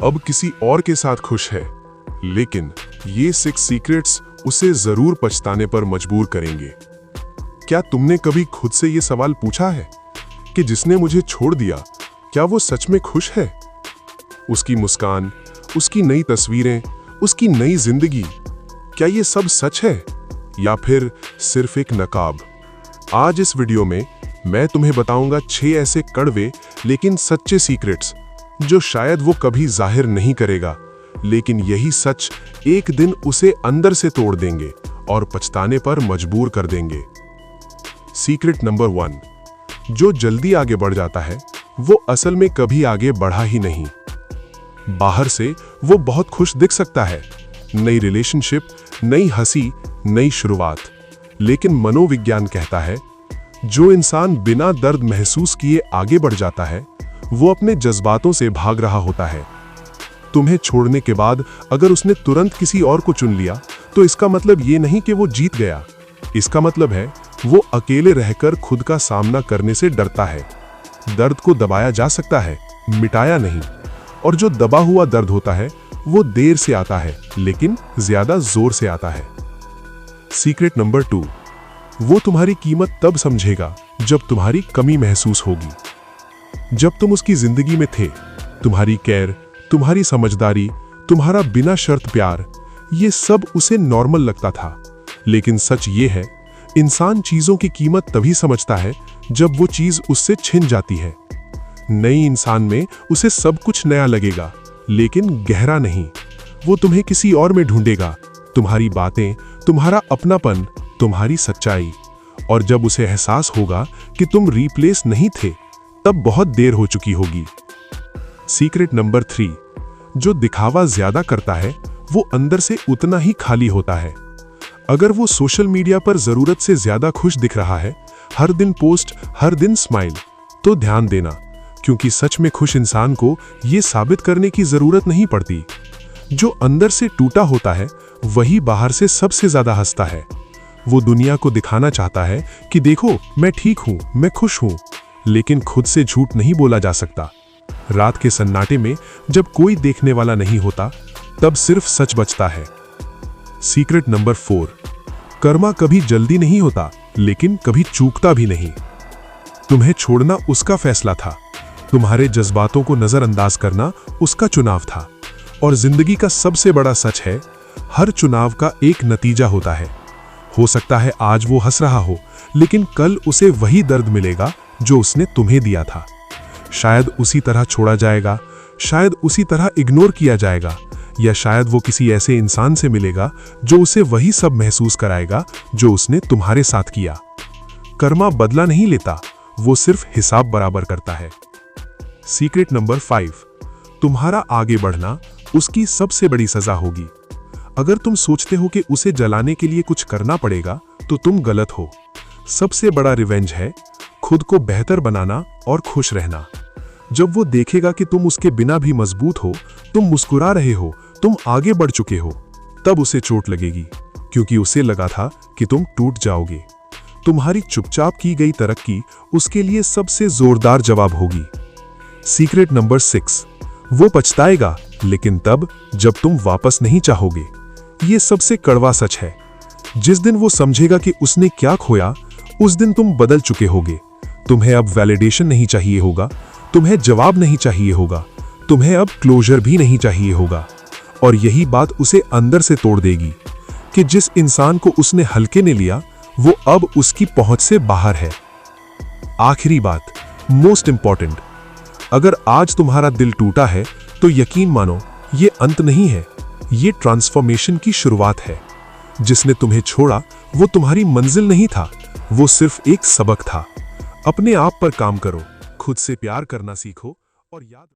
अब किसी और के साथ खुश है, लेकिन ये 6 सीक्रेट्स उसे जरूर पछताने पर मजबूर करेंगे। क्या तुमने कभी खुद से ये सवाल पूछा है कि जिसने मुझे छोड़ दिया, क्या वो सच में खुश है? उसकी मुस्कान, उसकी नई तस्वीरें, उसकी नई जिंदगी, क्या ये सब सच है या फिर सिर्फ एक नकाब? आज इस वीडियो में मैं तुम्हें बताऊंगा 6 ऐसे कड़वे लेकिन सच्चे सीक्रेट्स जो शायद वो कभी जाहिर नहीं करेगा, लेकिन यही सच एक दिन उसे अंदर से तोड़ देंगे और पछताने पर मजबूर कर देंगे। सीक्रेट नंबर 1, जो जल्दी आगे बढ़ जाता है वो असल में कभी आगे बढ़ा ही नहीं। बाहर से वो बहुत खुश दिख सकता है, नई रिलेशनशिप, नई हंसी, नई शुरुआत, लेकिन मनोविज्ञान कहता है जो इंसान बिना दर्द महसूस किए आगे बढ़ जाता है वो अपने जज्बातों से भाग रहा होता है। तुम्हें छोड़ने के बाद अगर उसने तुरंत किसी और को चुन लिया तो इसका मतलब ये नहीं कि वो जीत गया, इसका मतलब है वो अकेले रहकर खुद का सामना करने से डरता है। दर्द को दबाया जा सकता है, मिटाया नहीं, और जो दबा हुआ दर्द होता है वो देर से आता है लेकिन ज्यादा जोर से आता है। सीक्रेट नंबर 2, वो तुम्हारी कीमत तब समझेगा जब तुम्हारी कमी महसूस होगी। जब तुम उसकी जिंदगी में थे, तुम्हारी केयर, तुम्हारी समझदारी, तुम्हारा बिना शर्त प्यार, ये सब उसे नॉर्मल लगता था। लेकिन सच ये है, इंसान चीजों की कीमत तभी समझता है जब वो चीज उससे छिन जाती है। नई इंसान में उसे सब कुछ नया लगेगा, लेकिन गहरा नहीं। वो तुम्हें किसी और में ढूंढेगा, तुम्हारी बातें, तुम्हारा अपनापन, तुम्हारी सच्चाई, और जब उसे एहसास होगा कि तुम रिप्लेस नहीं थे, तब बहुत देर हो चुकी होगी। सीक्रेट नंबर 3, जो दिखावा ज्यादा करता है वो अंदर से उतना ही खाली होता है। अगर वो सोशल मीडिया पर जरूरत से ज्यादा खुश दिख रहा है, हर दिन पोस्ट, हर दिन स्माइल, तो ध्यान देना, क्योंकि सच में खुश इंसान को ये साबित करने की जरूरत नहीं पड़ती। जो अंदर से टूटा होता है वही बाहर से सबसे ज्यादा हंसता है। वो दुनिया को दिखाना चाहता है कि देखो मैं ठीक हूं, मैं खुश हूं, लेकिन खुद से झूठ नहीं बोला जा सकता। रात के सन्नाटे में जब कोई देखने वाला नहीं होता, तब सिर्फ सच बचता है। सीक्रेट नंबर 4, कर्मा कभी जल्दी नहीं होता, लेकिन कभी चूकता भी नहीं। तुम्हें छोड़ना उसका फैसला था, तुम्हारे जज्बातों को नजरअंदाज करना उसका चुनाव था। और जिंदगी का सबसे बड़ा सच है, हर चुनाव का एक नतीजा होता है। हो सकता है आज वो हंस रहा हो, लेकिन कल उसे वही दर्द मिलेगा जो उसने तुम्हें दिया था। शायद उसी तरह छोड़ा जाएगा, शायद उसी तरह इग्नोर किया जाएगा, या शायद वो किसी ऐसे इंसान से मिलेगा जो उसे वही सब महसूस कराएगा जो उसने तुम्हारे साथ किया। कर्मा बदला नहीं लेता, वो सिर्फ हिसाब बराबर करता है। सीक्रेट नंबर 5, तुम्हारा आगे बढ़ना उसकी सबसे बड़ी सजा होगी। अगर तुम सोचते हो कि उसे जलाने के लिए कुछ करना पड़ेगा तो तुम गलत हो। सबसे बड़ा रिवेंज है खुद को बेहतर बनाना और खुश रहना। जब वो देखेगा कि तुम उसके बिना भी मजबूत हो, तुम मुस्कुरा रहे हो, तुम आगे बढ़ चुके हो, तब उसे चोट लगेगी, क्योंकि उसे लगा था कि तुम टूट जाओगे। तुम्हारी चुपचाप की गई तरक्की उसके लिए सबसे जोरदार जवाब होगी। सीक्रेट नंबर 6, वो पछताएगा, लेकिन तब जब तुम वापस नहीं चाहोगे। ये सबसे कड़वा सच है। जिस दिन वो समझेगा कि उसने क्या खोया, उस दिन तुम बदल चुके होगे। तुम्हें अब वैलिडेशन नहीं चाहिए होगा, तुम्हें जवाब नहीं चाहिए होगा, तुम्हें अब क्लोजर भी नहीं चाहिए होगा। और यही बात उसे अंदर से तोड़ देगी कि जिस इंसान को उसने हल्के ने लिया वो अब उसकी पहुंच से बाहर है। आखिरी बात, मोस्ट इंपॉर्टेंट, अगर आज तुम्हारा दिल टूटा है तो यकीन मानो ये अंत नहीं है, ये ट्रांसफॉर्मेशन की शुरुआत है। जिसने तुम्हें छोड़ा वो तुम्हारी मंजिल नहीं था, वो सिर्फ एक सबक था। अपने आप पर काम करो, खुद से प्यार करना सीखो और याद